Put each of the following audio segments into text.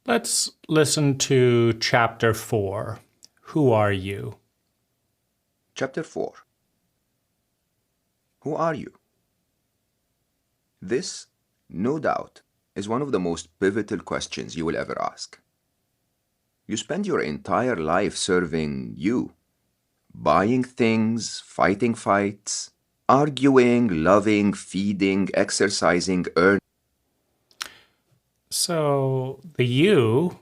Let's listen to Chapter 4. Who are you? Chapter 4. Who are you? This, no doubt, is one of the most pivotal questions you will ever ask. You spend your entire life serving you, buying things, fighting fights, arguing, loving, feeding, exercising, earning. So the you,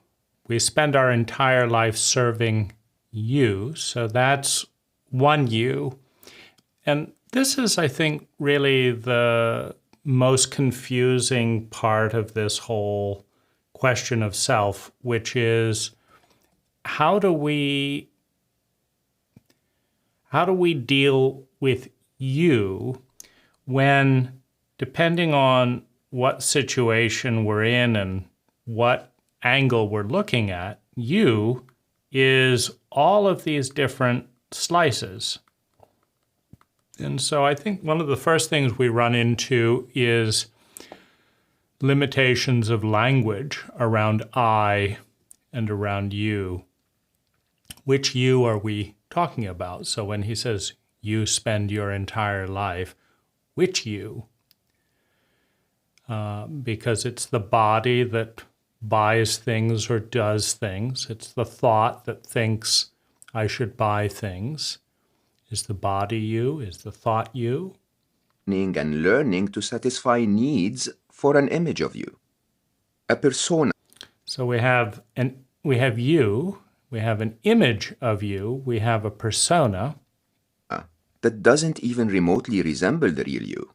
we spend our entire life serving you. So that's one you. And this is, I think, really the most confusing part of this whole question of self, which is how do we deal with you when, depending on what situation we're in and what angle we're looking at, you is all of these different slices. And so I think one of the first things we run into is limitations of language around I and around you. Which you are we talking about? So when he says you spend your entire life, which you? Because it's the body that buys things or does things. It's the thought that thinks I should buy things. Is the body you? Is the thought you? And learning to satisfy needs for an image of you, a persona. So we have you, we have an image of you, we have a persona that doesn't even remotely resemble the real you.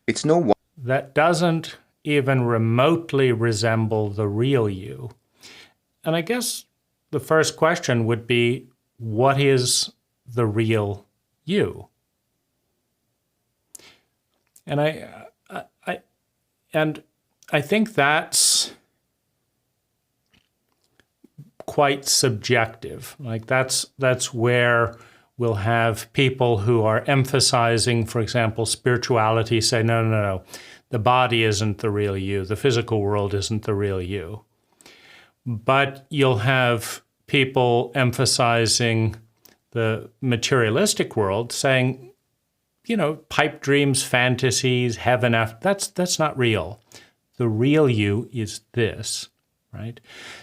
It's no one that doesn't even remotely resemble the real you. And I guess the first question would be, what is the real you? And I think that's quite subjective. Like that's where we'll have people who are emphasizing, for example, spirituality say, no, the body isn't the real you, the physical world isn't the real you. But you'll have people emphasizing the materialistic world saying, pipe dreams, fantasies, heaven after, that's not real. The real you is this, right?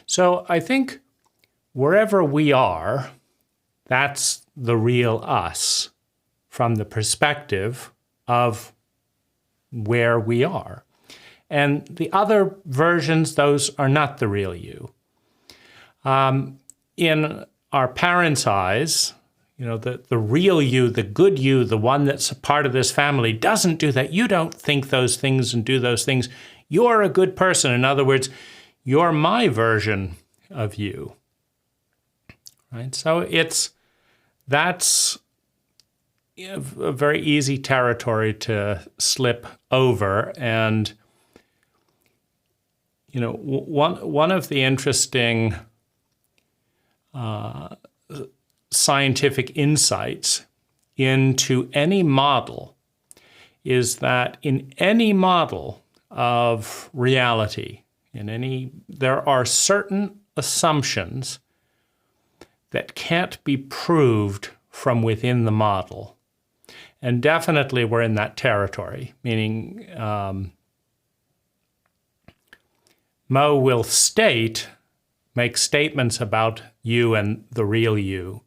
So I think wherever we are, that's the real us from the perspective of where we are. And the other versions, those are not the real you. In our parents' eyes, the real you, the good you, the one that's a part of this family doesn't do that. You don't think those things and do those things. You're a good person. In other words, you're my version of you. Right? So that's a very easy territory to slip over. And, one of the interesting scientific insights into any model is that in any model of reality, there are certain assumptions that can't be proved from within the model. And definitely we're in that territory, meaning Mo will make statements about you and the real you.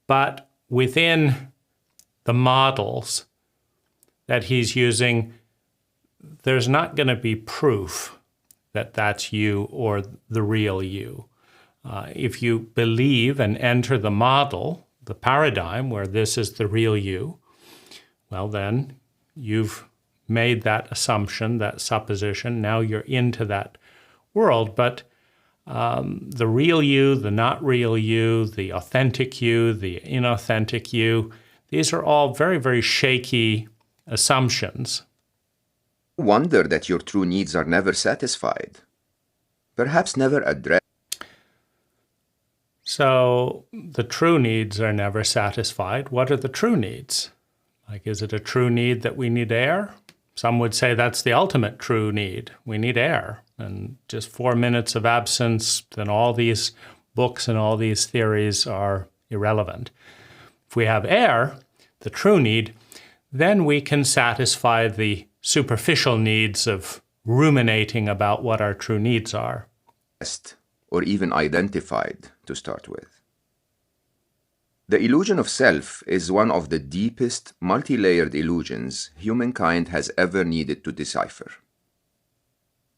But within the models that he's using, there's not going to be proof that that's you or the real you. If you believe and enter the model, the paradigm where this is the real you, well then you've made that assumption, that supposition. Now you're into that world. But the real you, the not real you, the authentic you, the inauthentic you, these are all very, very shaky assumptions. Wonder that your true needs are never satisfied, perhaps never addressed. So the true needs are never satisfied. What are the true needs? Like, is it a true need that we need air? Some would say that's the ultimate true need. We need air. and just 4 minutes of absence, then all these books and all these theories are irrelevant. If we have air, the true need, then we can satisfy the superficial needs of ruminating about what our true needs are. Or even identified to start with. The illusion of self is one of the deepest, multi-layered illusions humankind has ever needed to decipher.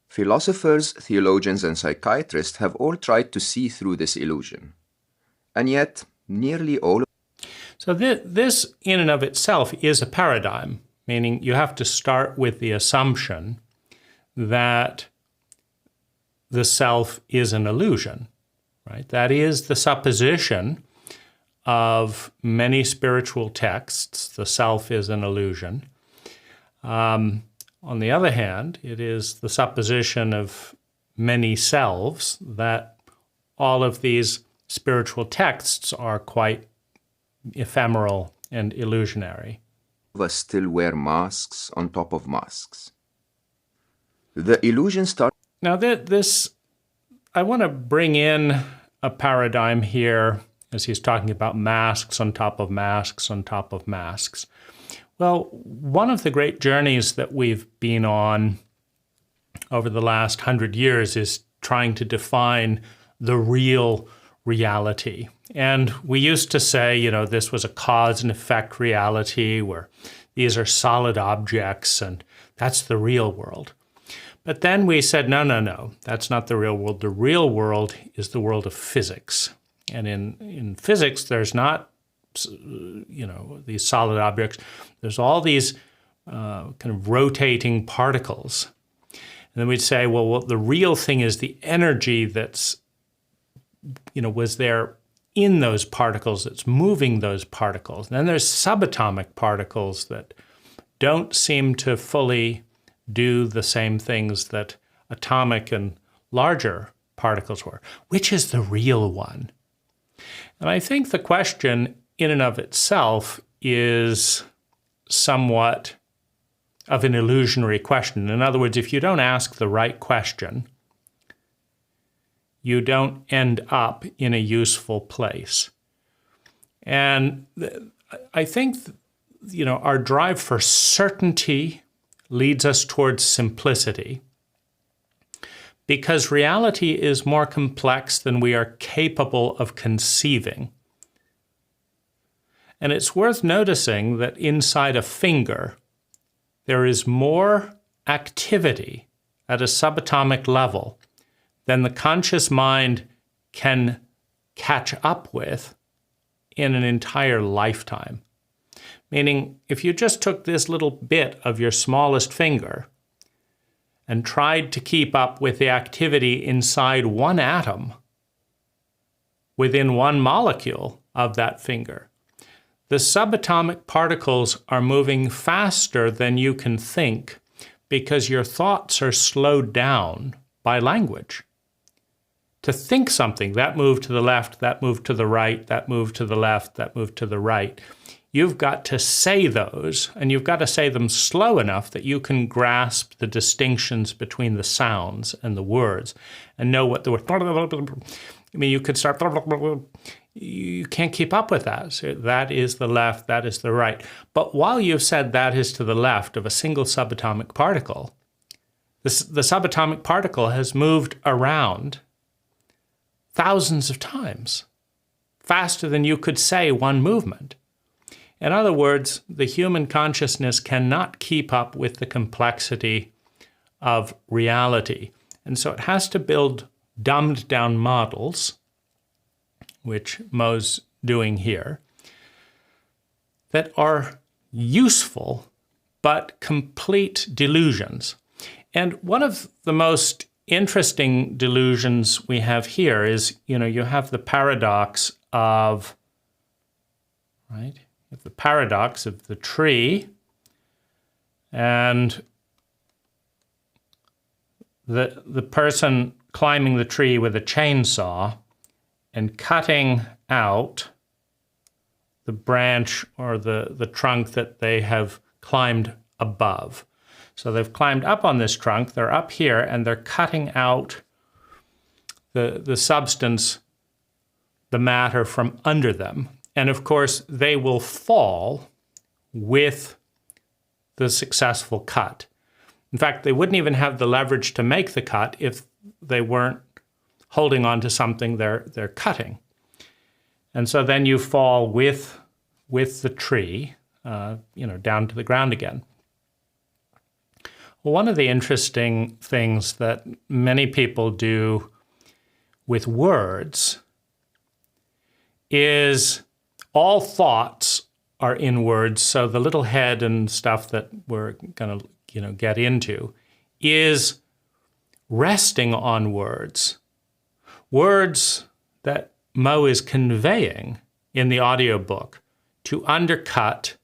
Philosophers, theologians, and psychiatrists have all tried to see through this illusion, and yet nearly all. So this in and of itself is a paradigm, meaning you have to start with the assumption that the self is an illusion, right? That is the supposition of many spiritual texts. The self is an illusion. On the other hand, it is the supposition of many selves that all of these spiritual texts are quite ephemeral and illusionary. Of us still wear masks on top of masks. The illusion starts. Now, I want to bring in a paradigm here as he's talking about masks on top of masks on top of masks. Well, one of the great journeys that we've been on over the last 100 years is trying to define the real reality. And we used to say, this was a cause and effect reality where these are solid objects and that's the real world. But then we said, no, that's not the real world. The real world is the world of physics. And in physics, there's not, these solid objects. There's all these kind of rotating particles. And then we'd say, well, the real thing is the energy that's, was there in those particles that's moving those particles. And then there's subatomic particles that don't seem to fully do the same things that atomic and larger particles were. Which is the real one? And I think the question in and of itself is somewhat of an illusionary question. In other words, if you don't ask the right question, you don't end up in a useful place. And I think, our drive for certainty leads us towards simplicity, because reality is more complex than we are capable of conceiving. And it's worth noticing that inside a finger, there is more activity at a subatomic level than the conscious mind can catch up with in an entire lifetime. Meaning, if you just took this little bit of your smallest finger and tried to keep up with the activity inside one atom within one molecule of that finger, the subatomic particles are moving faster than you can think because your thoughts are slowed down by language. To think something, that moved to the left, that moved to the right, that moved to the left, that moved to the right, you've got to say those, and you've got to say them slow enough that you can grasp the distinctions between the sounds and the words and know what the word. I mean, you could start. You can't keep up with that. So that is the left, that is the right. But while you've said that is to the left of a single subatomic particle, the subatomic particle has moved around thousands of times, faster than you could say one movement. In other words, the human consciousness cannot keep up with the complexity of reality. And so it has to build dumbed down models, which Mo's doing here, that are useful but complete delusions. And one of the most interesting delusions we have here is, you have the paradox of, right? The paradox of the tree and the person climbing the tree with a chainsaw and cutting out the branch or the trunk that they have climbed above. So they've climbed up on this trunk, they're up here, and they're cutting out the substance, the matter from under them. And of course, they will fall with the successful cut. In fact, they wouldn't even have the leverage to make the cut if they weren't holding on to something they're cutting. And so then you fall with the tree, down to the ground again. Well, one of the interesting things that many people do with words is all thoughts are in words, so the little head and stuff that we're going to get into is resting on words. Words that Mo is conveying in the audiobook to undercut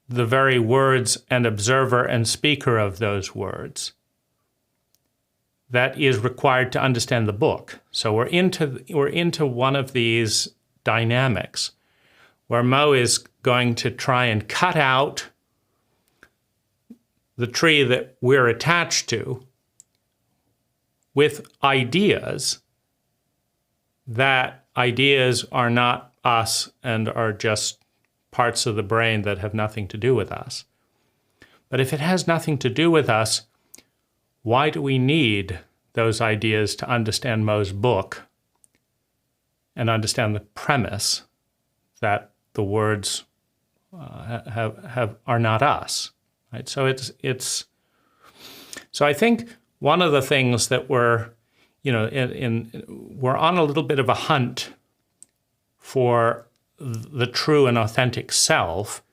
the very words and observer and speaker of those words that is required to understand the book. So we're into one of these dynamics where Mo is going to try and cut out the tree that we're attached to with ideas that ideas are not us and are just parts of the brain that have nothing to do with us. But if it has nothing to do with us, why do we need those ideas to understand Mo's book and understand the premise that the words are not us? Right? So so I think one of the things that we're on a little bit of a hunt for the true and authentic self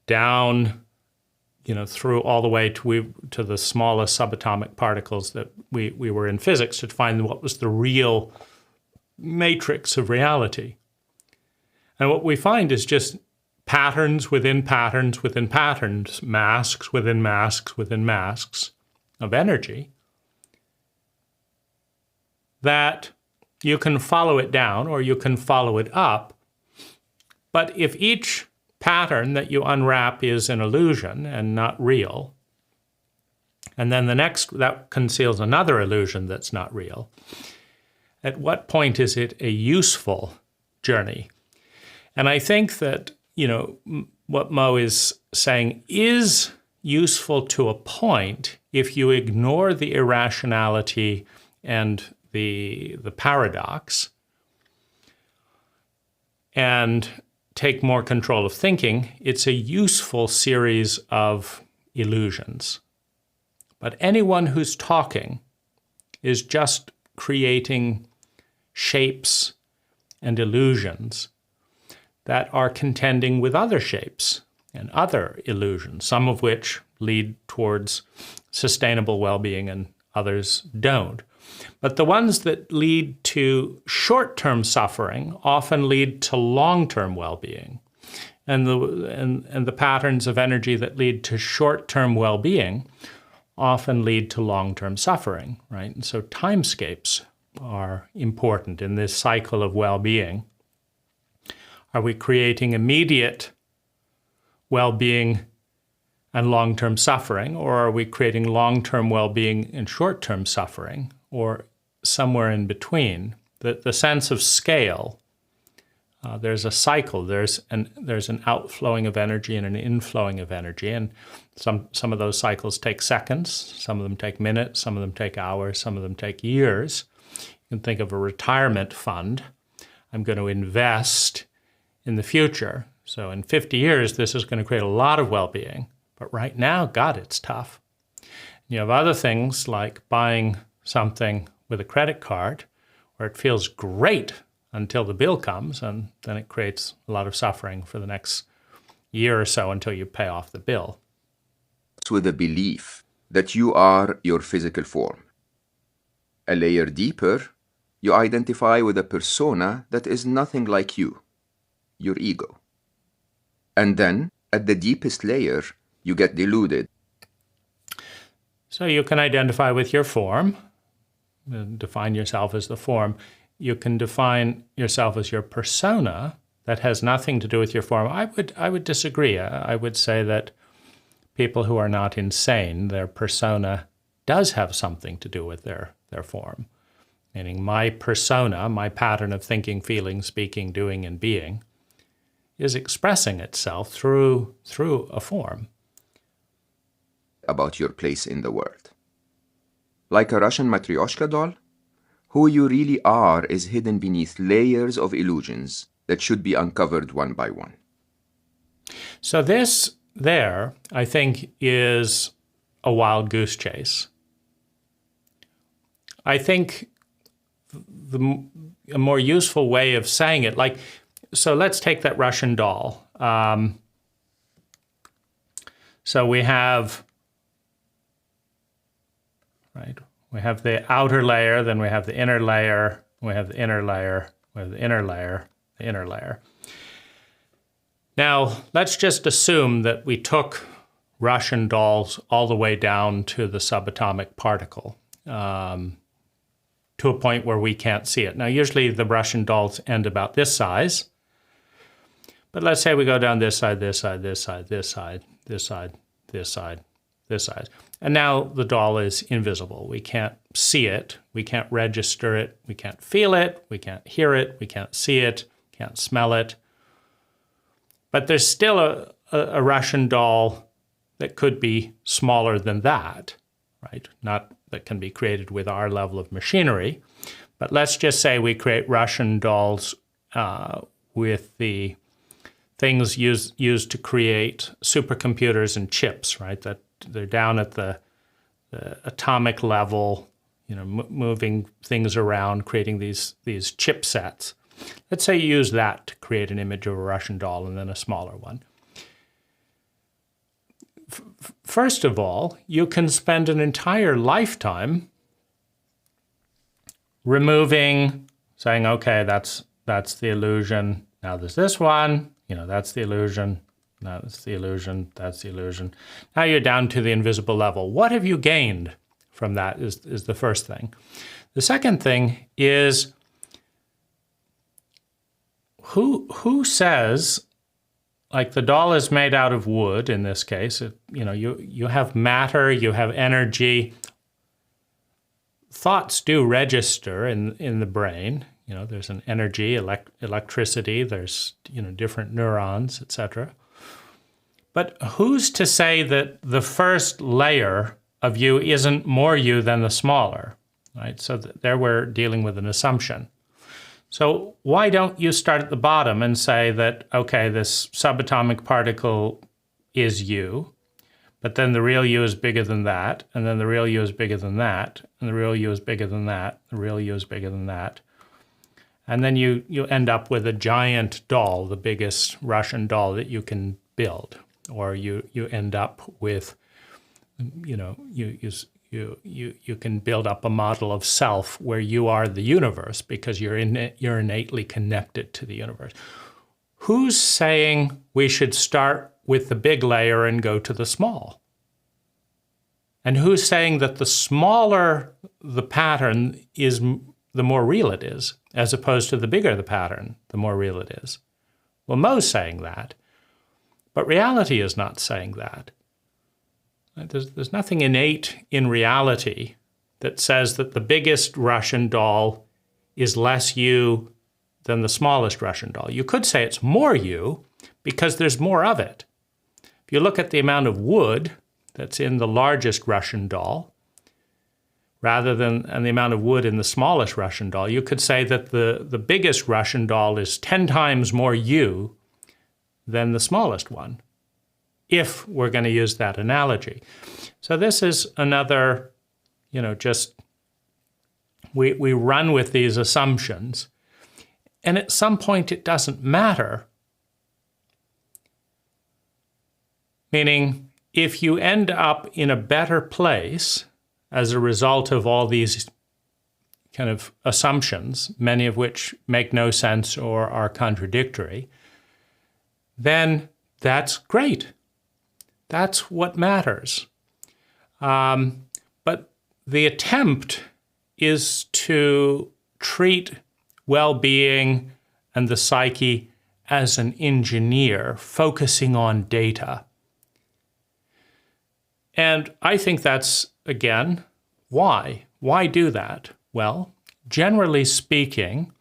down, through all the way to the smallest subatomic particles that we were in physics to find what was the real matrix of reality. And what we find is just patterns within patterns within patterns, masks within masks within masks of energy that you can follow it down or you can follow it up. But if each pattern that you unwrap is an illusion and not real, and then the next that conceals another illusion that's not real, at what point is it a useful journey? And I think that, what Mo is saying is useful to a point if you ignore the irrationality and the paradox and take more control of thinking. It's a useful series of illusions. But anyone who's talking is just creating shapes and illusions that are contending with other shapes and other illusions, some of which lead towards sustainable well-being and others don't. But the ones that lead to short-term suffering often lead to long-term well-being. And the patterns of energy that lead to short-term well-being often lead to long-term suffering, right? And so timescapes are important in this cycle of well-being. Are we creating immediate well-being and long-term suffering, or are we creating long-term well-being and short-term suffering, or somewhere in between? The sense of scale, there's a cycle, there's an outflowing of energy and an inflowing of energy, and some of those cycles take seconds, some of them take minutes, some of them take hours, some of them take years. You can think of a retirement fund. I'm going to invest in the future. So in 50 years, this is going to create a lot of well-being. But right now, God, it's tough. You have other things like buying something with a credit card where it feels great until the bill comes, and then it creates a lot of suffering for the next year or so until you pay off the bill. With the belief that you are your physical form. A layer deeper, you identify with a persona that is nothing like you, your ego. And then, at the deepest layer, you get deluded. So you can identify with your form, define yourself as the form. You can define yourself as your persona that has nothing to do with your form. I would disagree. I would say that people who are not insane, their persona does have something to do with their form. Meaning my persona, my pattern of thinking, feeling, speaking, doing, and being, is expressing itself through a form. About your place in the world. Like a Russian matryoshka doll, who you really are is hidden beneath layers of illusions that should be uncovered one by one. So this there, I think, is a wild goose chase. I think a more useful way of saying it, like, so let's take that Russian doll. So we have, right, we have the outer layer, then we have the inner layer, we have the inner layer, we have the inner layer, the inner layer. Now, let's just assume that we took Russian dolls all the way down to the subatomic particle, to a point where we can't see it. Now, usually the Russian dolls end about this size, but let's say we go down this side, this side, this side, this side, this side, this side, this side. And now the doll is invisible. We can't see it, we can't register it, we can't feel it, we can't hear it, we can't see it, can't smell it. But there's still a Russian doll that could be smaller than that, right? Not that can be created with our level of machinery, but let's just say we create Russian dolls with the things used to create supercomputers and chips, right? That they're down at the atomic level, you know, moving things around, creating these chipsets. Let's say you use that to create an image of a Russian doll and then a smaller one. First of all, you can spend an entire lifetime removing, saying, okay, that's the illusion. Now there's this one, you know, that's the illusion. Now that's the illusion, that's the illusion. Now you're down to the invisible level. What have you gained from that is the first thing. The second thing is, who says, like, the doll is made out of wood in this case, you know, you have matter, you have energy. Thoughts do register in the brain. You know, there's an energy, electricity, there's, you know, different neurons, etc. But who's to say that the first layer of you isn't more you than the smaller, right? So there we're dealing with an assumption. So why don't you start at the bottom and say that, okay, this subatomic particle is you, but then the real you is bigger than that, and then the real you is bigger than that, and the real you is bigger than that, the real you is bigger than that. And then you end up with a giant doll, the biggest Russian doll that you can build. Or you end up with, you know, you can build up a model of self where you are the universe because you're innately connected to the universe. Who's saying we should start with the big layer and go to the small? And who's saying that the smaller the pattern is, the more real it is, as opposed to the bigger the pattern, the more real it is? Well, Mo's saying that, but reality is not saying that. There's nothing innate in reality that says that the biggest Russian doll is less you than the smallest Russian doll. You could say it's more you because there's more of it. If you look at the amount of wood that's in the largest Russian doll, rather than the amount of wood in the smallest Russian doll, you could say that the biggest Russian doll is 10 times more you than the smallest one, if we're going to use that analogy. So this is another, you know, just we run with these assumptions, and at some point it doesn't matter. Meaning, if you end up in a better place as a result of all these kind of assumptions, many of which make no sense or are contradictory, then that's great. That's what matters. But the attempt is to treat well-being and the psyche as an engineer focusing on data. And I think that's, again, why? Why do that? Well, generally speaking,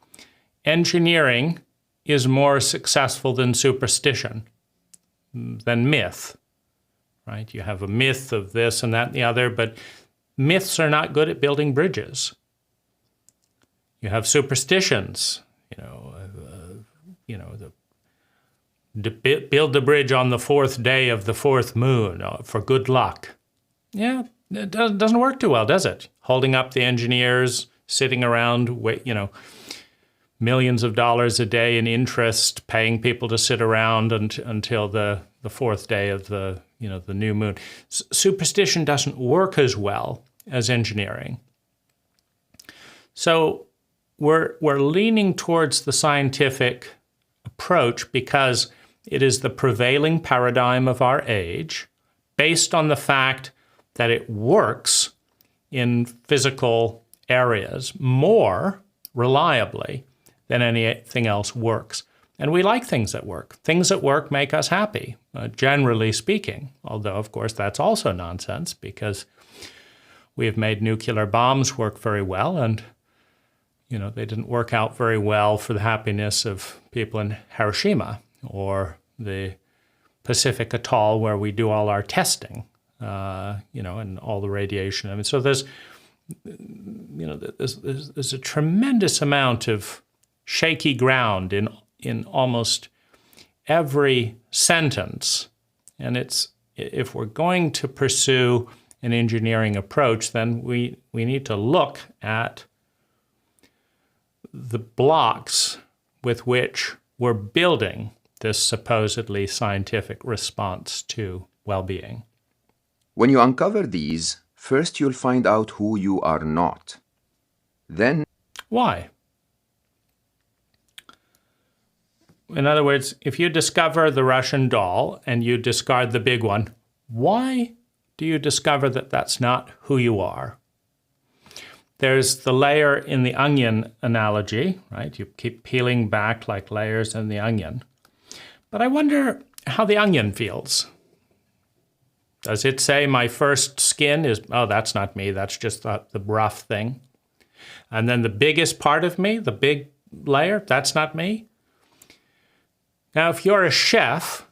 engineering is more successful than superstition, than myth, right? You have a myth of this and that and the other, but myths are not good at building bridges. You have superstitions, build the bridge on the fourth day of the fourth moon for good luck. Yeah, it doesn't work too well, does it? Holding up the engineers, sitting around, millions of dollars a day in interest, paying people to sit around until the fourth day of the new moon. Superstition doesn't work as well as engineering. So we're leaning towards the scientific approach because it is the prevailing paradigm of our age, based on the fact that it works in physical areas more reliably than anything else works. And we like things that work. Things that work make us happy, generally speaking. Although, of course, that's also nonsense because we have made nuclear bombs work very well, and they didn't work out very well for the happiness of people in Hiroshima or the Pacific Atoll where we do all our testing, and all the radiation. I mean, so there's a tremendous amount of shaky ground in almost every sentence. And if we're going to pursue an engineering approach, then we need to look at the blocks with which we're building this supposedly scientific response to well-being. When you uncover these, first you'll find out who you are not. Then... Why? In other words, if you discover the Russian doll and you discard the big one, why do you discover that that's not who you are? There's the layer in the onion analogy, right? You keep peeling back like layers in the onion. But I wonder how the onion feels. Does it say my first skin is, oh, that's not me, that's just the rough thing? And then the biggest part of me, the big layer, that's not me? Now, if you're a chef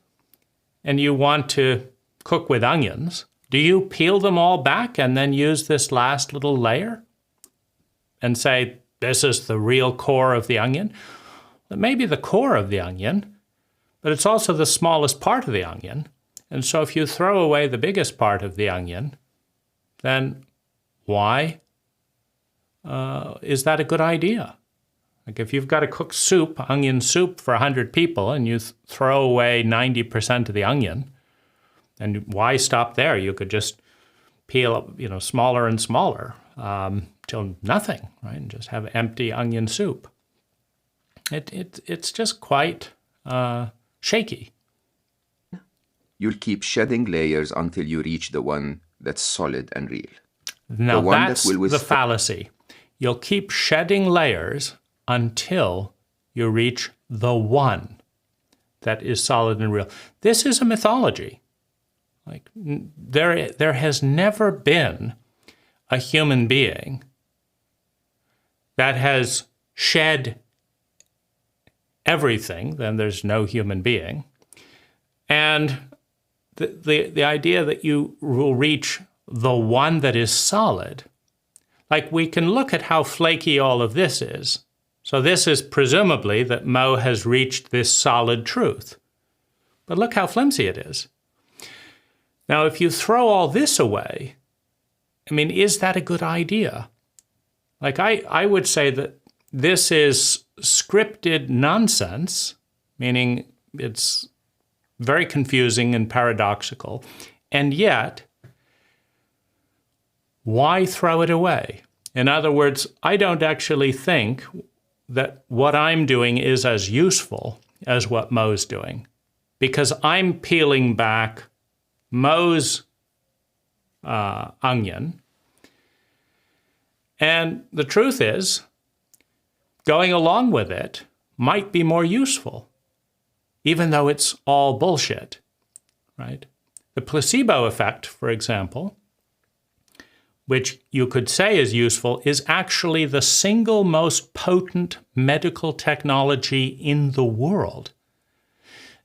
and you want to cook with onions, do you peel them all back and then use this last little layer and say, this is the real core of the onion? It may be the core of the onion, but it's also the smallest part of the onion. And so if you throw away the biggest part of the onion, then why is that a good idea? Like if you've got to cook soup, onion soup for 100 people, and you throw away 90% of the onion, and why stop there? You could just peel, smaller and smaller till nothing, right? And just have empty onion soup. It's just quite shaky. You'll keep shedding layers until you reach the one that's solid and real. Now that's the fallacy. You'll keep shedding layers until you reach the one that is solid and real. This is a mythology. Like there has never been a human being that has shed everything, then there's no human being. And the idea that you will reach the one that is solid, like we can look at how flaky all of this is. So this is presumably that Mo has reached this solid truth. But look how flimsy it is. Now, if you throw all this away, I mean, is that a good idea? Like I would say that this is scripted nonsense, meaning it's very confusing and paradoxical, and yet, why throw it away? In other words, I don't actually think that what I'm doing is as useful as what Mo's doing, because I'm peeling back Mo's onion, and the truth is, going along with it might be more useful, even though it's all bullshit, right? The placebo effect, for example, which you could say is useful, is actually the single most potent medical technology in the world.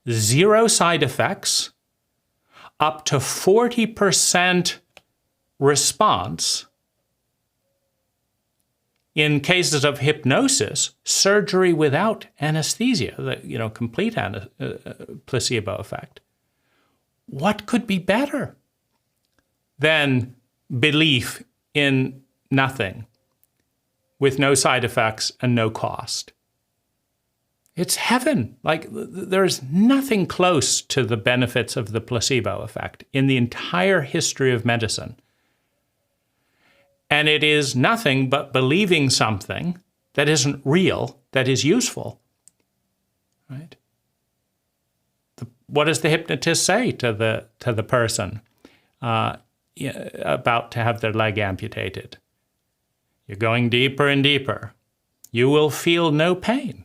0 side effects, up to 40% response. In cases of hypnosis, surgery without anesthesia, the complete placebo effect. What could be better than belief in nothing with no side effects and no cost? It's heaven. Like, there's nothing close to the benefits of the placebo effect in the entire history of medicine. And it is nothing but believing something that isn't real, that is useful, right? What does the hypnotist say to the person about to have their leg amputated? You're going deeper and deeper. You will feel no pain.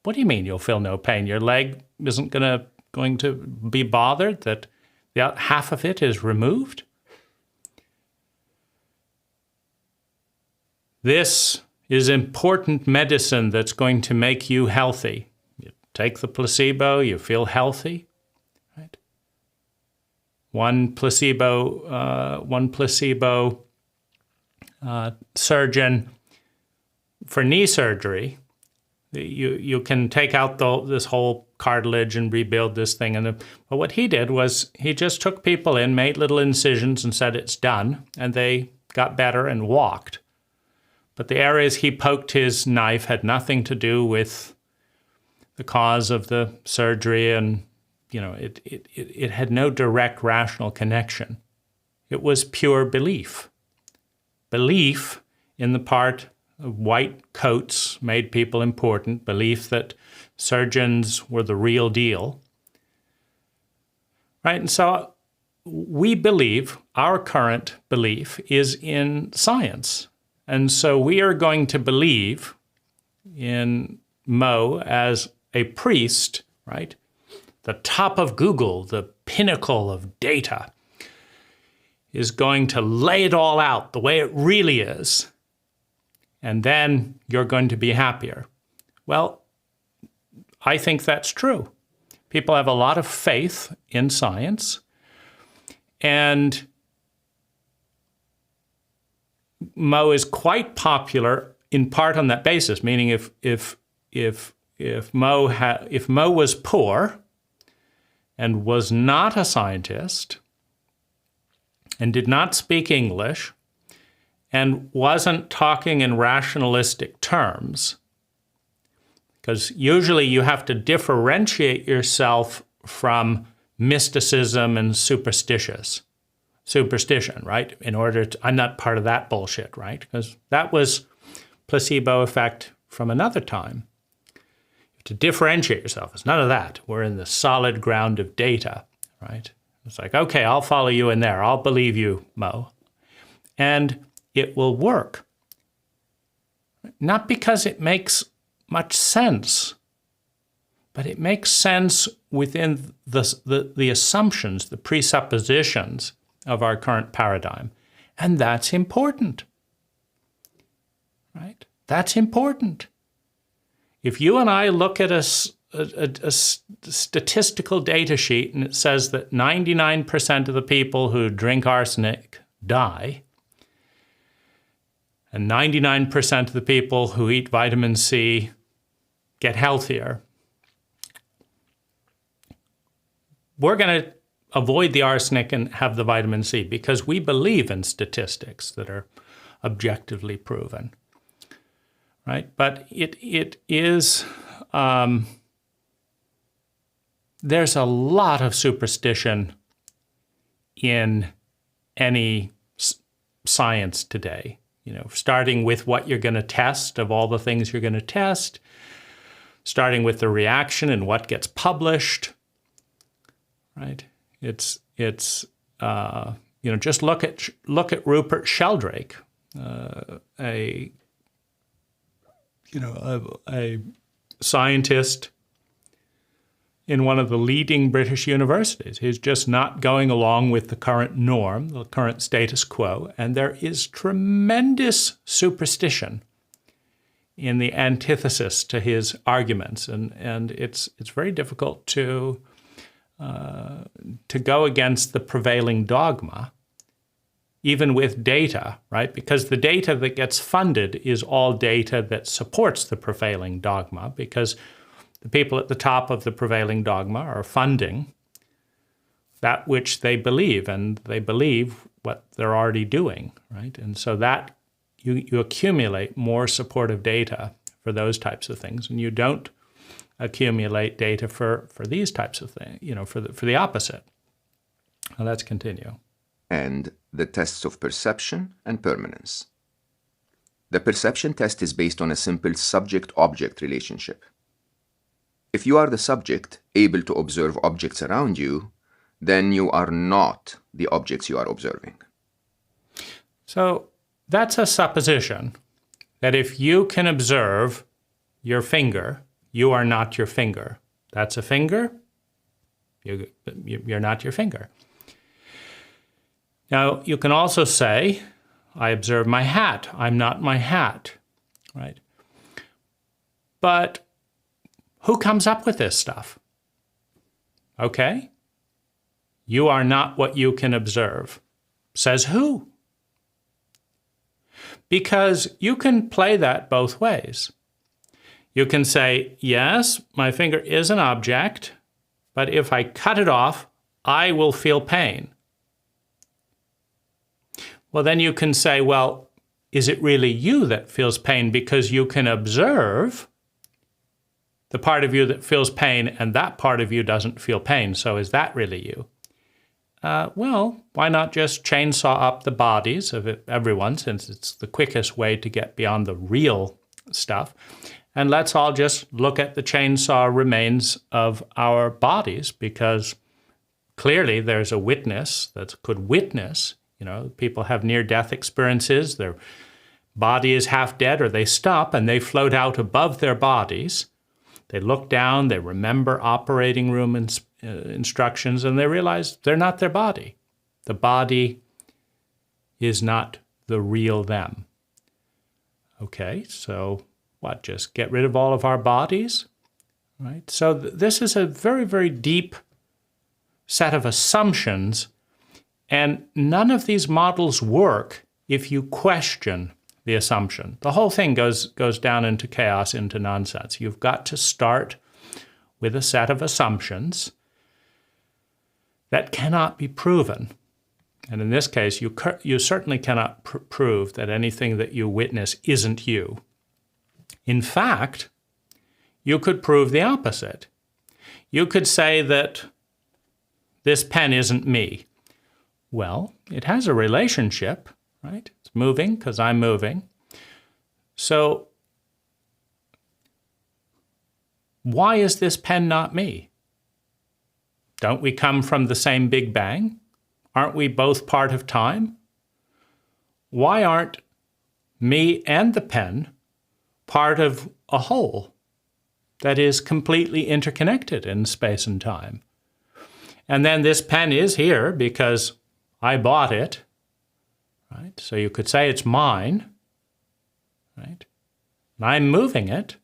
What do you mean you'll feel no pain? Your leg isn't going to be bothered that half of it is removed? This is important medicine that's going to make you healthy. You take the placebo, you feel healthy, right? One placebo surgeon for knee surgery. You can take out this whole cartilage and rebuild this thing. But what he did was he just took people in, made little incisions and said it's done, and they got better and walked. But the areas he poked his knife had nothing to do with the cause of the surgery, and it had no direct rational connection. It was pure belief. Belief in the part of white coats made people important, belief that surgeons were the real deal. Right? And so we believe, our current belief is in science. And so we are going to believe in Mo as a priest, right? The top of Google, the pinnacle of data, is going to lay it all out the way it really is. And then you're going to be happier. Well, I think that's true. People have a lot of faith in science, and Mo is quite popular in part on that basis. Meaning, if Mo was poor and was not a scientist and did not speak English and wasn't talking in rationalistic terms, because usually you have to differentiate yourself from mysticism and superstition, right? In order to, I'm not part of that bullshit, right? Because that was placebo effect from another time. You have to differentiate yourself. It's none of that. We're in the solid ground of data, right? It's like, okay, I'll follow you in there. I'll believe you, Mo. And it will work. Not because it makes much sense, but it makes sense within the assumptions, the presuppositions of our current paradigm. And that's important, right? That's important. If you and I look at a statistical data sheet and it says that 99% of the people who drink arsenic die, and 99% of the people who eat vitamin C get healthier, we're going to avoid the arsenic and have the vitamin C because we believe in statistics that are objectively proven, right? But it is, there's a lot of superstition in any science today, starting with what you're going to test, of all the things you're going to test, starting with the reaction and what gets published, right? It's just look at Rupert Sheldrake, a scientist in one of the leading British universities. He's just not going along with the current norm, the current status quo. And there is tremendous superstition in the antithesis to his arguments. And it's very difficult to go against the prevailing dogma, even with data, right? Because the data that gets funded is all data that supports the prevailing dogma, because the people at the top of the prevailing dogma are funding that which they believe, and they believe what they're already doing, right? And so that you accumulate more supportive data for those types of things, and you don't accumulate data for these types of things, for the opposite. Now let's continue. And the tests of perception and permanence. The perception test is based on a simple subject-object relationship. If you are the subject able to observe objects around you, then you are not the objects you are observing. So that's a supposition that if you can observe your finger, you are not your finger. That's a finger, you're not your finger. Now, you can also say, I observe my hat, I'm not my hat, right? But who comes up with this stuff? Okay? You are not what you can observe. Says who? Because you can play that both ways. You can say, yes, my finger is an object, but if I cut it off, I will feel pain. Well, then you can say, well, is it really you that feels pain because you can observe the part of you that feels pain and that part of you doesn't feel pain, so is that really you? Well, why not just chainsaw up the bodies of everyone, since it's the quickest way to get beyond the real stuff, and let's all just look at the chainsaw remains of our bodies, because clearly there's a witness that could witness. People have near-death experiences, their body is half dead, or they stop and they float out above their bodies. They look down, they remember operating room instructions, and they realize they're not their body. The body is not the real them. Okay, so what, just get rid of all of our bodies? Right? So this is a very, very deep set of assumptions, and none of these models work if you question the assumption. The whole thing goes down into chaos, into nonsense. You've got to start with a set of assumptions that cannot be proven. And in this case, you certainly cannot prove that anything that you witness isn't you. In fact, you could prove the opposite. You could say that this pen isn't me. Well, it has a relationship, right? It's moving because I'm moving. So why is this pen not me? Don't we come from the same Big Bang? Aren't we both part of time? Why aren't me and the pen part of a whole that is completely interconnected in space and time? And then this pen is here because I bought it, right? So you could say it's mine, right? And I'm moving it.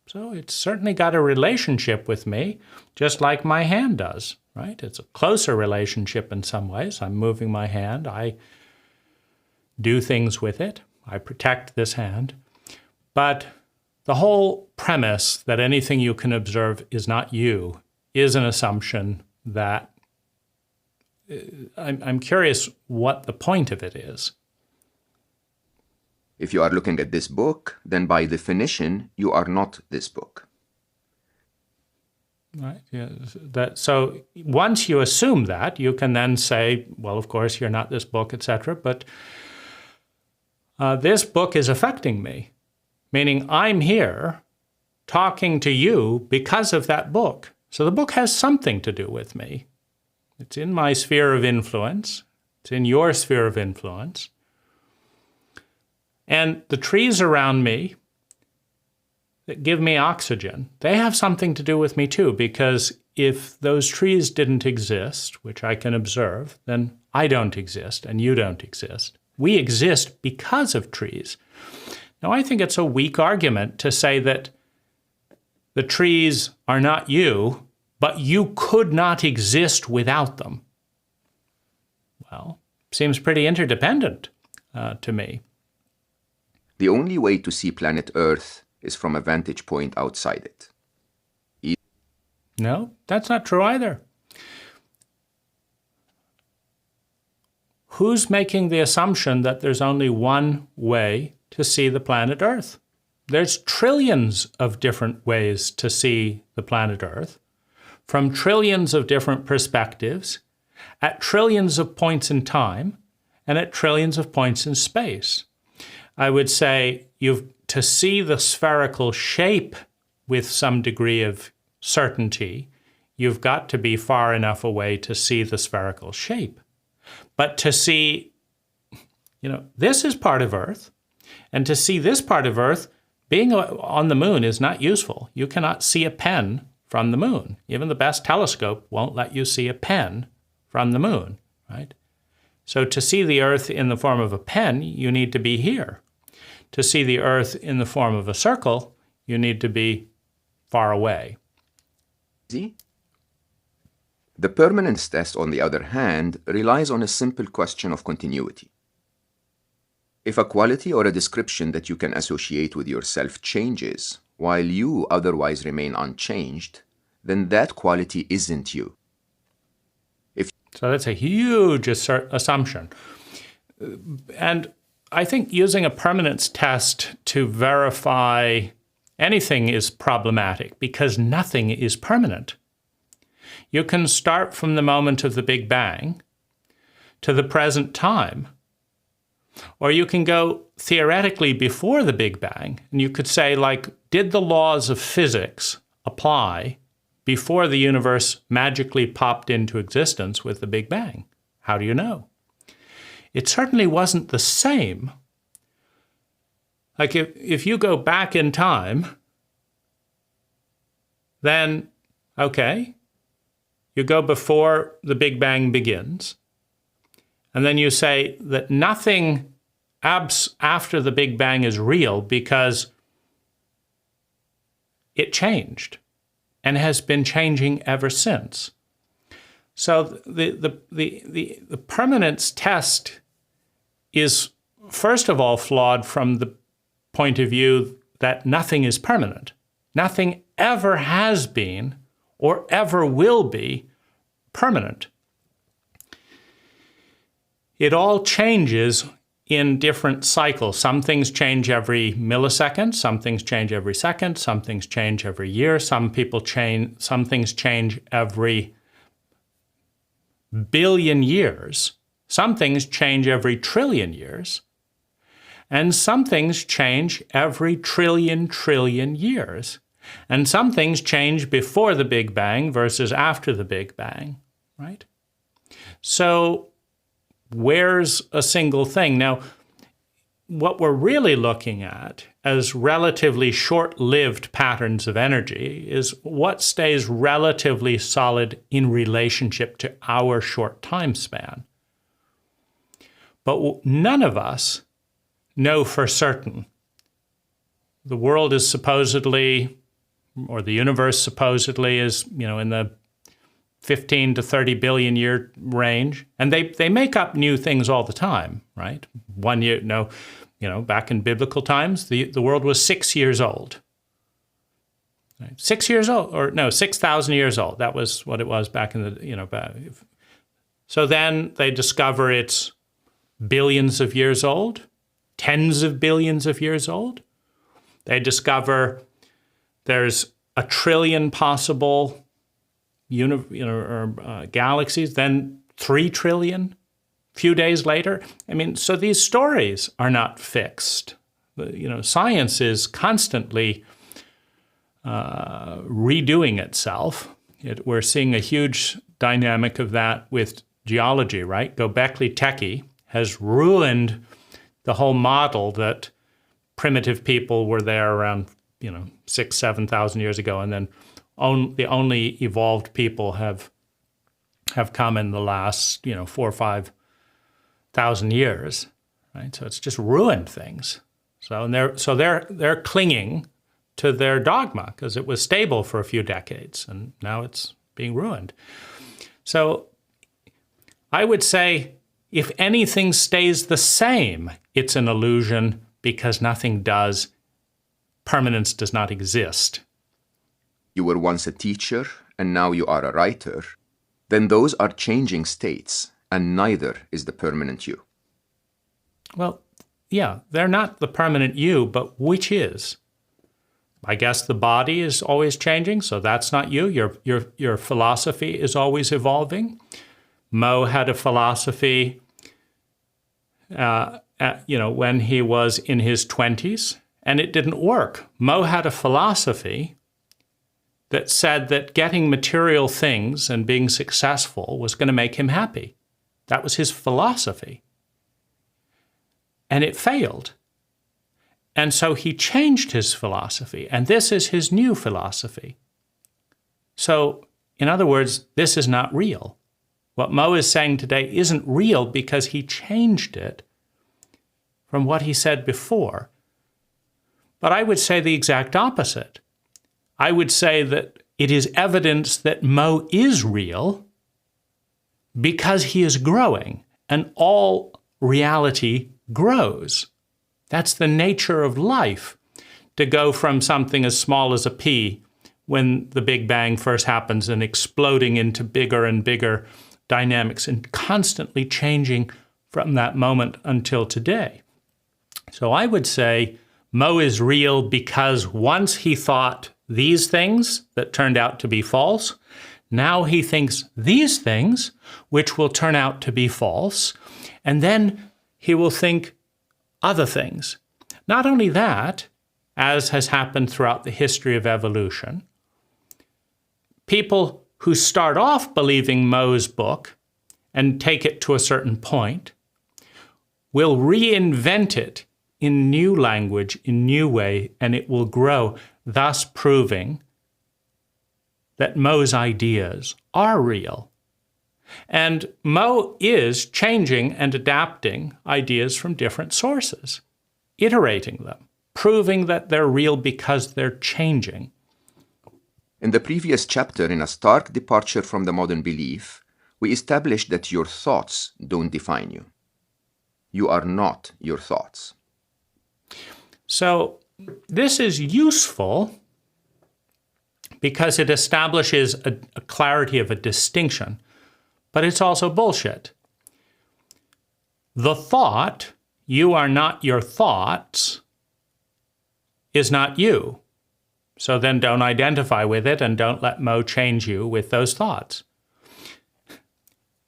So it's certainly got a relationship with me, just like my hand does, right? It's a closer relationship in some ways. I'm moving my hand. I do things with it. I protect this hand. But the whole premise that anything you can observe is not you is an assumption that I'm curious what the point of it is. If you are looking at this book, then by definition, you are not this book. Right. Yeah. So once you assume that, you can then say, well, of course, you're not this book, etc. But this book is affecting me, meaning I'm here talking to you because of that book. So the book has something to do with me. It's in my sphere of influence. It's in your sphere of influence. And the trees around me that give me oxygen, they have something to do with me too, because if those trees didn't exist, which I can observe, then I don't exist and you don't exist. We exist because of trees. Now, I think it's a weak argument to say that the trees are not you, but you could not exist without them. Well, seems pretty interdependent to me. The only way to see planet Earth is from a vantage point outside it. No, that's not true either. Who's making the assumption that there's only one way to see the planet Earth? There's trillions of different ways to see the planet Earth, from trillions of different perspectives, at trillions of points in time, and at trillions of points in space. I would say to see the spherical shape with some degree of certainty, you've got to be far enough away to see the spherical shape. But to see, this is part of Earth, and to see this part of Earth, being on the moon is not useful. You cannot see a pen from the moon. Even the best telescope won't let you see a pen from the moon, right? So to see the Earth in the form of a pen, you need to be here. To see the Earth in the form of a circle, you need to be far away. See? The permanence test, on the other hand, relies on a simple question of continuity. If a quality or a description that you can associate with yourself changes, while you otherwise remain unchanged, then that quality isn't you. So that's a huge assumption. And I think using a permanence test to verify anything is problematic because nothing is permanent. You can start from the moment of the Big Bang to the present time, or you can go theoretically before the Big Bang, and you could say, did the laws of physics apply before the universe magically popped into existence with the Big Bang? How do you know? It certainly wasn't the same. If you go back in time, then, okay, you go before the Big Bang begins, and then you say that nothing after the Big Bang is real because it changed and has been changing ever since. So the permanence test is, first of all, flawed from the point of view that nothing is permanent. Nothing ever has been or ever will be permanent. It all changes in different cycles. Some things change every millisecond, some things change every second, some things change every year, some things change every billion years, some things change every trillion years, and some things change every trillion years. And some things change before the Big Bang versus after the Big Bang, right? So where's a single thing? Now, what we're really looking at as relatively short-lived patterns of energy is what stays relatively solid in relationship to our short time span. But none of us know for certain. The world is supposedly, or the universe supposedly is, in the 15 to 30 billion year range. And they make up new things all the time, right? 1 year, back in biblical times, the world was 6 years old. Right? 6 years old, 6,000 years old. That was what it was back in the, So then they discover it's billions of years old, tens of billions of years old. They discover there's a trillion possible galaxies, then 3 trillion a few days later. So these stories are not fixed. Science is constantly redoing itself. We're seeing a huge dynamic of that with geology, right? Göbekli Tepe has ruined the whole model that primitive people were there around 6,000, 7,000 years ago, and then the only evolved people have come in the last 4,000 or 5,000 years, right? So it's just ruined things. So they're clinging to their dogma because it was stable for a few decades, and now it's being ruined. So I would say if anything stays the same, it's an illusion because nothing does. Permanence does not exist. You were once a teacher and now you are a writer. Then those are changing states, and neither is the permanent you. Well, yeah, they're not the permanent you, but which is? I guess the body is always changing, so that's not you. Your philosophy is always evolving. Mo had a philosophy, when he was in his 20s, and it didn't work. Mo had a philosophy that said that getting material things and being successful was going to make him happy. That was his philosophy. And it failed. And so he changed his philosophy, and this is his new philosophy. So, in other words, this is not real. What Mo is saying today isn't real because he changed it from what he said before. But I would say the exact opposite. I would say that it is evidence that Mo is real because he is growing, and all reality grows. That's the nature of life, to go from something as small as a pea when the Big Bang first happens and exploding into bigger and bigger dynamics and constantly changing from that moment until today. So I would say Mo is real because once he thought these things that turned out to be false, now he thinks these things which will turn out to be false, and then he will think other things. Not only that, as has happened throughout the history of evolution, people who start off believing Mo's book and take it to a certain point will reinvent it in new language, in new way, and it will grow, thus proving that Mo's ideas are real. And Mo is changing and adapting ideas from different sources, iterating them, proving that they're real because they're changing. In the previous chapter, in a stark departure from the modern belief, we established that your thoughts don't define you. You are not your thoughts. So this is useful because it establishes a clarity of a distinction, but it's also bullshit. The thought, you are not your thoughts, is not you. So then don't identify with it and don't let Mo change you with those thoughts.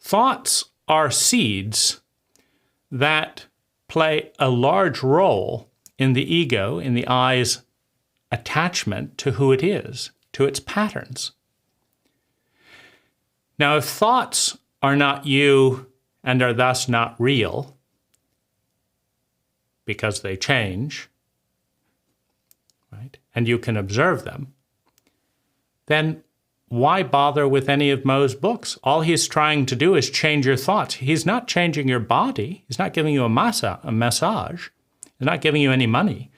Thoughts are seeds that play a large role in the ego, in the I's attachment to who it is, to its patterns. Now, if thoughts are not you and are thus not real, because they change, right, and you can observe them, then why bother with any of Mo's books? All he's trying to do is change your thoughts. He's not changing your body. He's not giving you a massage. He's not giving you any money.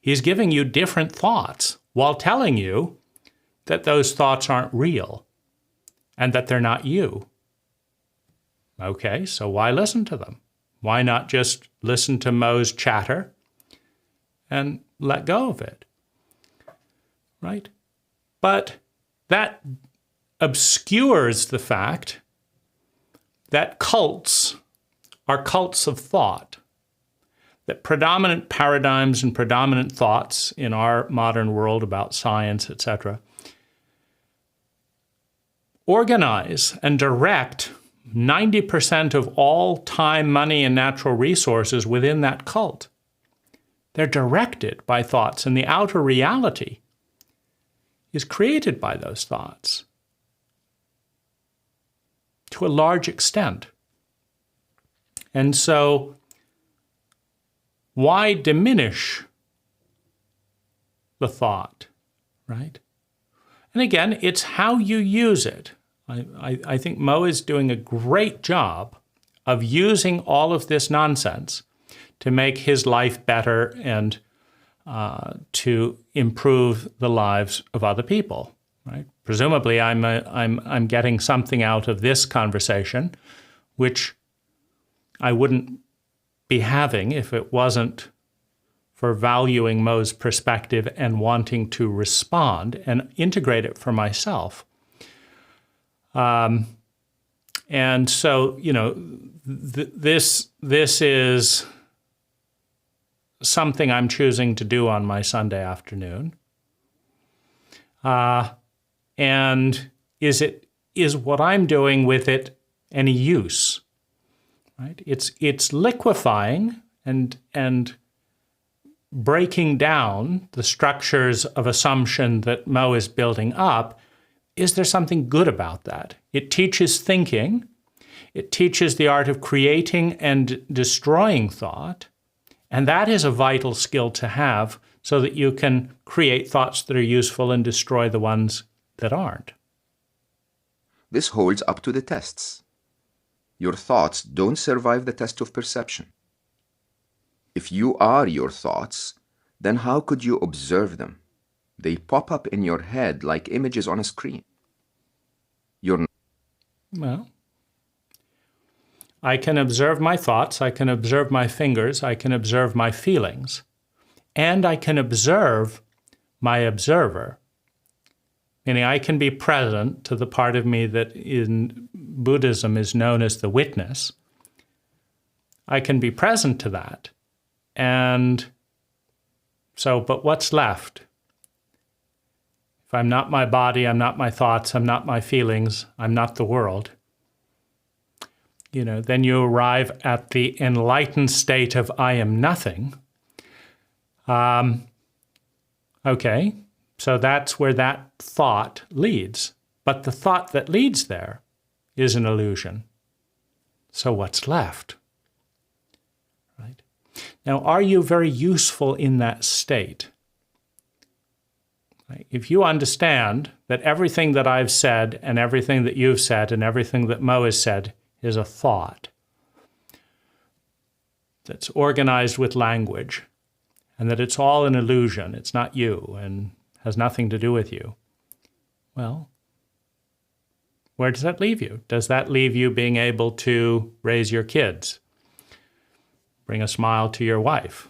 He's giving you different thoughts while telling you that those thoughts aren't real and that they're not you. Okay, so why listen to them? Why not just listen to Mo's chatter and let go of it? Right? But that obscures the fact that cults are cults of thought, that predominant paradigms and predominant thoughts in our modern world about science, etc., organize and direct 90% of all time, money, and natural resources within that cult. They're directed by thoughts, and the outer reality is created by those thoughts to a large extent. And so, why diminish the thought, right? And again, it's how you use it. I think Mo is doing a great job of using all of this nonsense to make his life better and to improve the lives of other people, right? Presumably, I'm getting something out of this conversation, which I wouldn't be having if it wasn't for valuing Mo's perspective and wanting to respond and integrate it for myself. And so, this is something I'm choosing to do on my Sunday afternoon. And is what I'm doing with it any use? Right? It's liquefying and breaking down the structures of assumption that Mo is building up. Is there something good about that? It teaches thinking. It teaches the art of creating and destroying thought. And that is a vital skill to have so that you can create thoughts that are useful and destroy the ones that aren't. This holds up to the tests. Your thoughts don't survive the test of perception. If you are your thoughts, then how could you observe them? They pop up in your head like images on a screen. Well, I can observe my thoughts, I can observe my fingers, I can observe my feelings, and I can observe my observer. Meaning I can be present to the part of me that in Buddhism is known as the witness. I can be present to that. And so, but what's left? If I'm not my body, I'm not my thoughts, I'm not my feelings, I'm not the world, then you arrive at the enlightened state of I am nothing. Okay, so that's where that thought leads. But the thought that leads there is an illusion. So what's left? Right? Now, are you very useful in that state? Right? If you understand that everything that I've said and everything that you've said and everything that Mo has said is a thought that's organized with language, and that it's all an illusion, it's not you, and has nothing to do with you, well, where does that leave you? Does that leave you being able to raise your kids, bring a smile to your wife?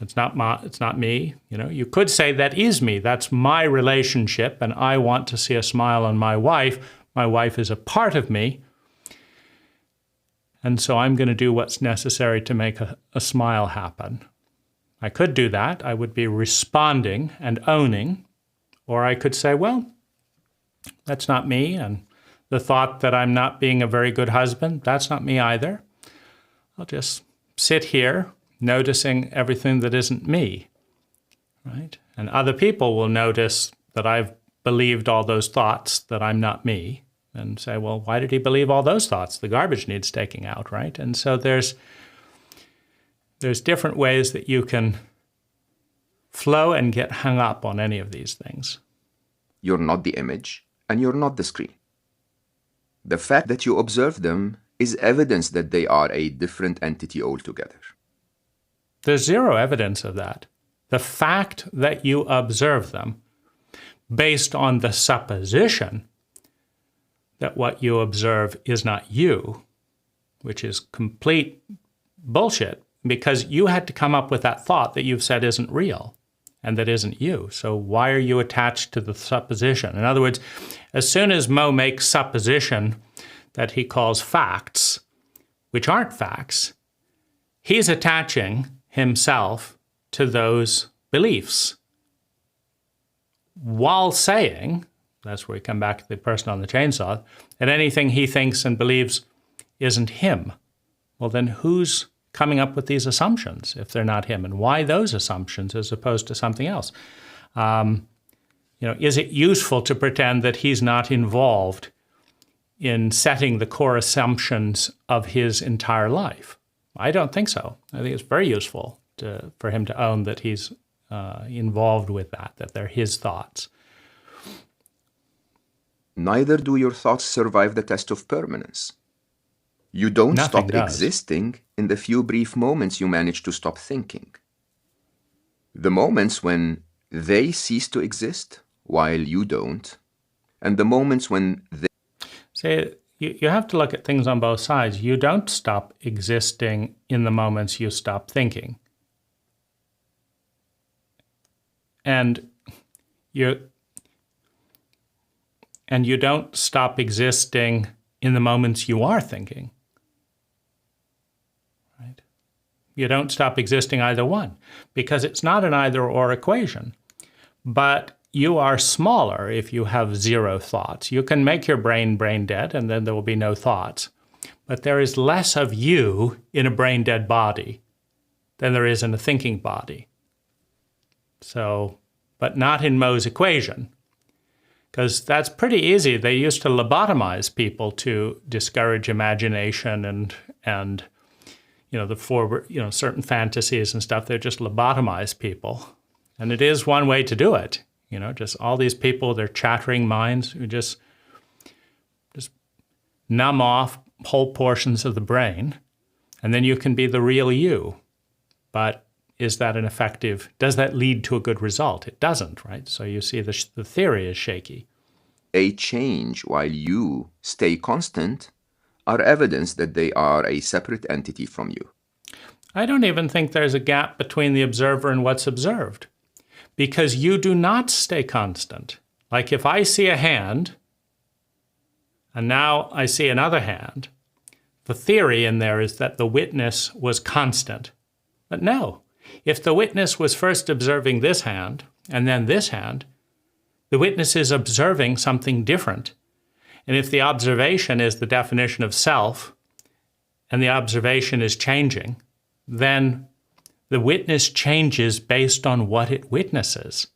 It's not me. You could say that is me. That's my relationship, and I want to see a smile on my wife. My wife is a part of me, and so I'm going to do what's necessary to make a smile happen. I could do that. I would be responding and owning, or I could say, well, that's not me, and the thought that I'm not being a very good husband, that's not me either. I'll just sit here noticing everything that isn't me, right? And other people will notice that I've believed all those thoughts, that I'm not me, and say, well, why did he believe all those thoughts? The garbage needs taking out, right? And so there's different ways that you can flow and get hung up on any of these things. You're not the image, and you're not the screen. The fact that you observe them is evidence that they are a different entity altogether. There's zero evidence of that. The fact that you observe them based on the supposition that what you observe is not you, which is complete bullshit, because you had to come up with that thought that you've said isn't real and that isn't you. So why are you attached to the supposition? In other words, as soon as Mo makes supposition that he calls facts, which aren't facts, he's attaching himself to those beliefs while saying, that's where we come back to the person on the chainsaw, that anything he thinks and believes isn't him. Well, then who's coming up with these assumptions if they're not him? And why those assumptions as opposed to something else? Is it useful to pretend that he's not involved in setting the core assumptions of his entire life? I don't think so. I think it's very useful for him to own that he's involved with that they're his thoughts. Neither do your thoughts survive the test of permanence. You don't Nothing stop does. existing in the few brief moments you manage to stop thinking. The moments when they cease to exist while you don't, and the moments when they... See, you have to look at things on both sides. You don't stop existing in the moments you stop thinking. And you don't stop existing in the moments you are thinking. Right? You don't stop existing either one, because it's not an either-or equation. But you are smaller if you have zero thoughts. You can make your brain dead, and then there will be no thoughts. But there is less of you in a brain-dead body than there is in a thinking body. So, but not in Moh's equation, because that's pretty easy. They used to lobotomize people to discourage imagination and the forward, certain fantasies and stuff. They just lobotomize people. And it is one way to do it. Just all these people, their chattering minds, who just numb off whole portions of the brain, and then you can be the real you. But is that does that lead to a good result? It doesn't, right? So you see the theory is shaky. A change while you stay constant are evidence that they are a separate entity from you. I don't even think there's a gap between the observer and what's observed, because you do not stay constant. Like if I see a hand, and now I see another hand, the theory in there is that the witness was constant. But no, if the witness was first observing this hand, and then this hand, the witness is observing something different. And if the observation is the definition of self, and the observation is changing, then the witness changes based on what it witnesses.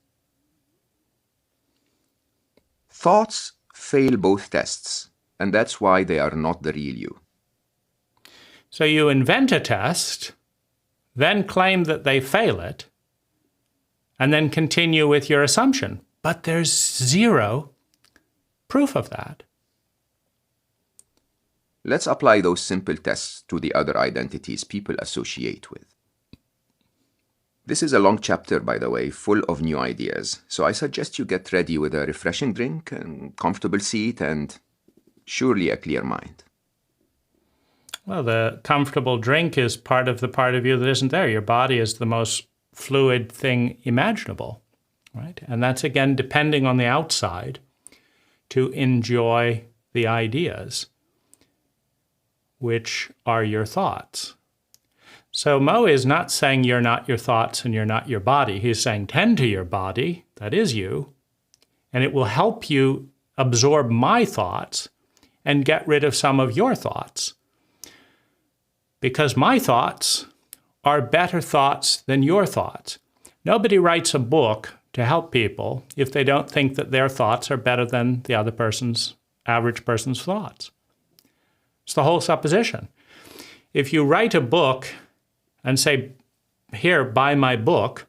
Thoughts fail both tests, and that's why they are not the real you. So you invent a test, then claim that they fail it, and then continue with your assumption. But there's zero proof of that. Let's apply those simple tests to the other identities people associate with. This is a long chapter, by the way, full of new ideas, so I suggest you get ready with a refreshing drink, a comfortable seat, and surely a clear mind. Well, the comfortable drink is part of the part of you that isn't there. Your body is the most fluid thing imaginable, right? And that's, again, depending on the outside to enjoy the ideas, which are your thoughts. So Moh is not saying you're not your thoughts and you're not your body. He's saying tend to your body, that is you, and it will help you absorb my thoughts and get rid of some of your thoughts. Because my thoughts are better thoughts than your thoughts. Nobody writes a book to help people if they don't think that their thoughts are better than the other person's, average person's thoughts. It's the whole supposition. If you write a book and say, here, buy my book,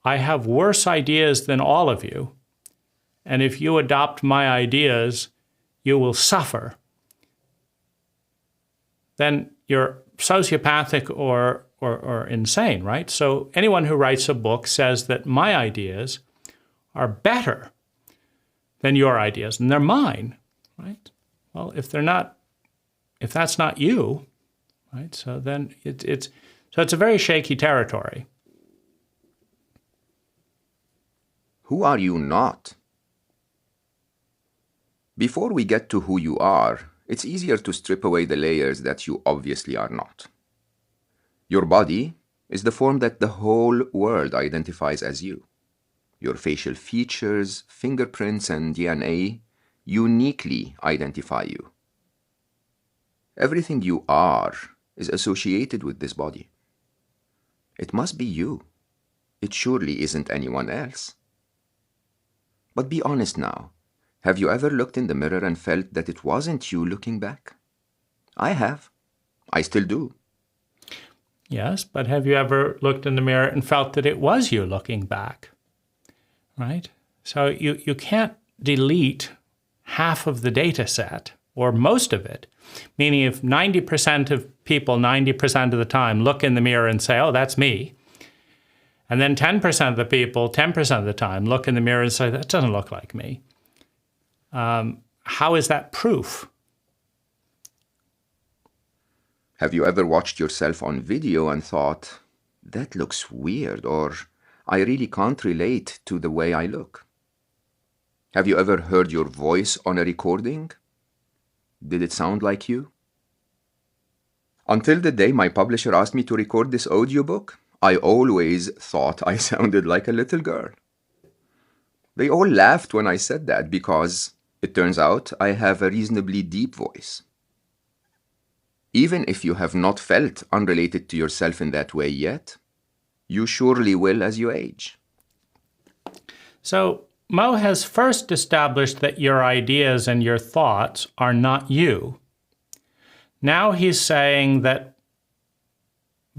I have worse ideas than all of you, and if you adopt my ideas, you will suffer, then you're sociopathic or insane, right? So anyone who writes a book says that my ideas are better than your ideas, and they're mine, right? Well, if that's not you, right? So then it's a very shaky territory. Who are you not? Before we get to who you are, it's easier to strip away the layers that you obviously are not. Your body is the form that the whole world identifies as you. Your facial features, fingerprints, and DNA uniquely identify you. Everything you are is associated with this body. It must be you. It surely isn't anyone else. But be honest now. Have you ever looked in the mirror and felt that it wasn't you looking back? I have. I still do. Yes, but have you ever looked in the mirror and felt that it was you looking back? Right? So you can't delete half of the data set or most of it. Meaning if 90% of people 90% of the time look in the mirror and say, oh, that's me. And then 10% of the people 10% of the time look in the mirror and say, that doesn't look like me. How is that proof? Have you ever watched yourself on video and thought, that looks weird, or I really can't relate to the way I look? Have you ever heard your voice on a recording? Did it sound like you? Until the day my publisher asked me to record this audiobook, I always thought I sounded like a little girl. They all laughed when I said that because it turns out I have a reasonably deep voice. Even if you have not felt unrelated to yourself in that way yet, you surely will as you age. So Mo has first established that your ideas and your thoughts are not you. Now he's saying that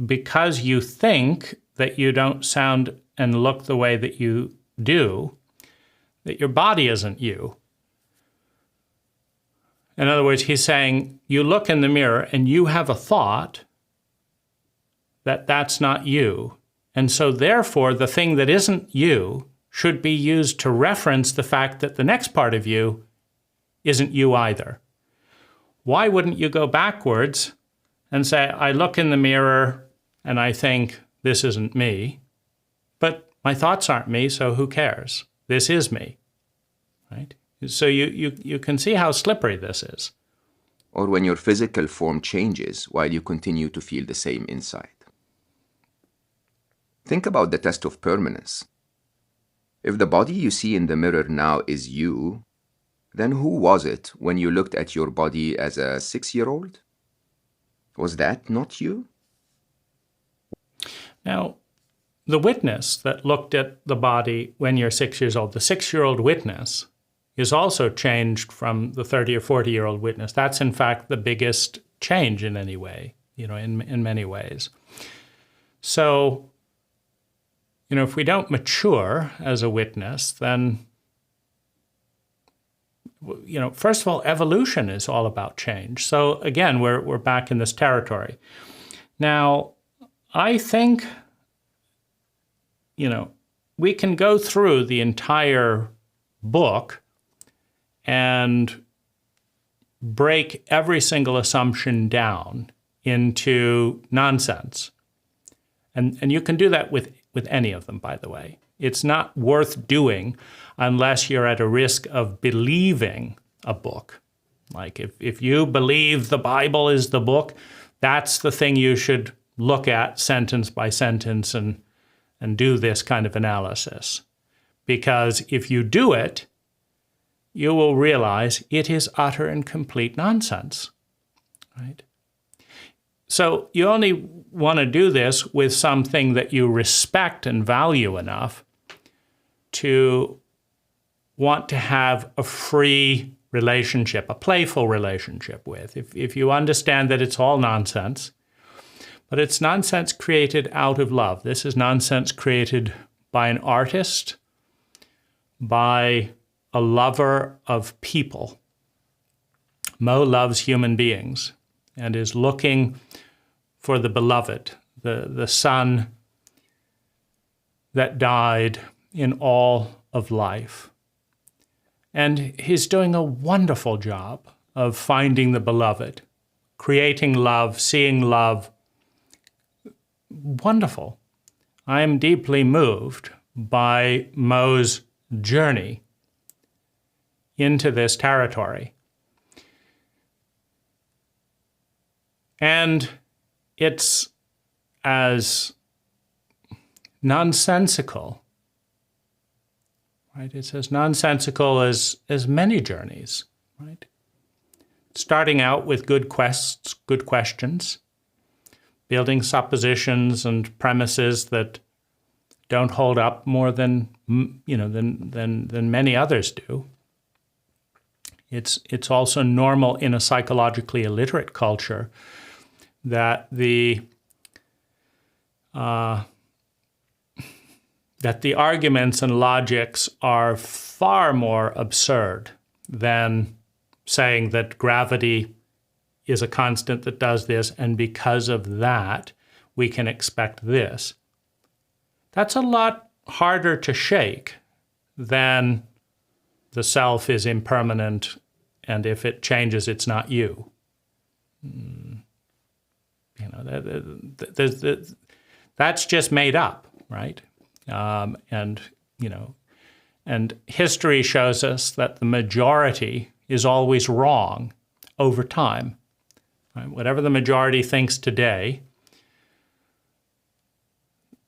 because you think that you don't sound and look the way that you do, that your body isn't you. In other words, he's saying you look in the mirror and you have a thought that that's not you. And so therefore, the thing that isn't you should be used to reference the fact that the next part of you isn't you either. Why wouldn't you go backwards and say, I look in the mirror and I think this isn't me, but my thoughts aren't me, so who cares? This is me, right? So you can see how slippery this is. Or when your physical form changes while you continue to feel the same inside. Think about the test of permanence. If the body you see in the mirror now is you, then who was it when you looked at your body as a 6-year-old? Was that not you? Now, the witness that looked at the body when you're 6 years old, the 6-year-old witness, is also changed from the 30 or 40-year-old witness. That's, in fact, the biggest change in any way, in many ways. So, if we don't mature as a witness, then, first of all, evolution is all about change. So, again, we're back in this territory. Now, I think, we can go through the entire book and break every single assumption down into nonsense. And you can do that with any of them, by the way. It's not worth doing unless you're at a risk of believing a book. Like if you believe the Bible is the book, that's the thing you should look at sentence by sentence and do this kind of analysis. Because if you do it, you will realize it is utter and complete nonsense, right? So you only want to do this with something that you respect and value enough to want to have a free relationship, a playful relationship with. If you understand that it's all nonsense, but it's nonsense created out of love. This is nonsense created by an artist, by a lover of people. Mo loves human beings and is looking for the beloved, the son that died in all of life. And he's doing a wonderful job of finding the beloved, creating love, seeing love. Wonderful. I am deeply moved by Mo's journey into this territory. And it's as nonsensical, right? It's as nonsensical as many journeys, right? Starting out with good questions, building suppositions and premises that don't hold up more than many others do. It's also normal in a psychologically illiterate culture that the that the arguments and logics are far more absurd than saying that gravity is a constant that does this, and because of that, we can expect this. That's a lot harder to shake than the self is impermanent, and if it changes, it's not you. That's just made up, right? And history shows us that the majority is always wrong over time. Right? Whatever the majority thinks today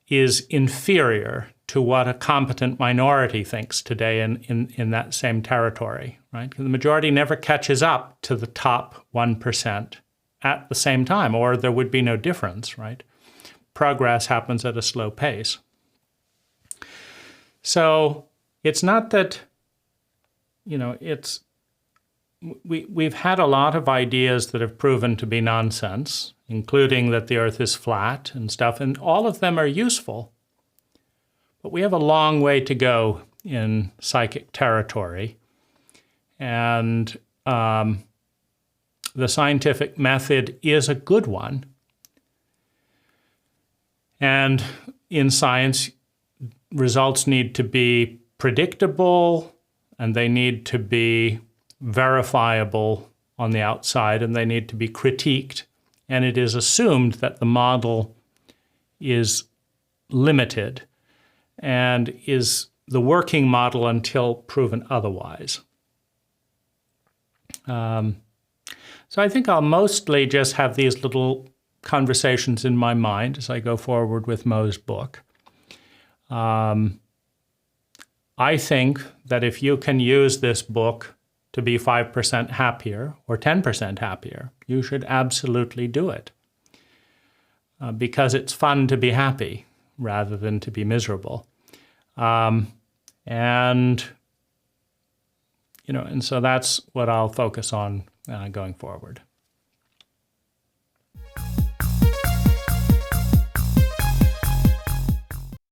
is inferior to what a competent minority thinks today in that same territory, right? The majority never catches up to the top 1% at the same time, or there would be no difference, right? Progress happens at a slow pace. So it's not that, we've had a lot of ideas that have proven to be nonsense, including that the earth is flat and stuff, and all of them are useful. But we have a long way to go in psychic territory. And the scientific method is a good one. And in science, results need to be predictable, and they need to be verifiable on the outside, and they need to be critiqued. And it is assumed that the model is limited and is the working model until proven otherwise. So I think I'll mostly just have these little conversations in my mind as I go forward with Mo's book. I think that if you can use this book to be 5% happier or 10% happier, you should absolutely do it. Because it's fun to be happy rather than to be miserable. And so that's what I'll focus on going forward.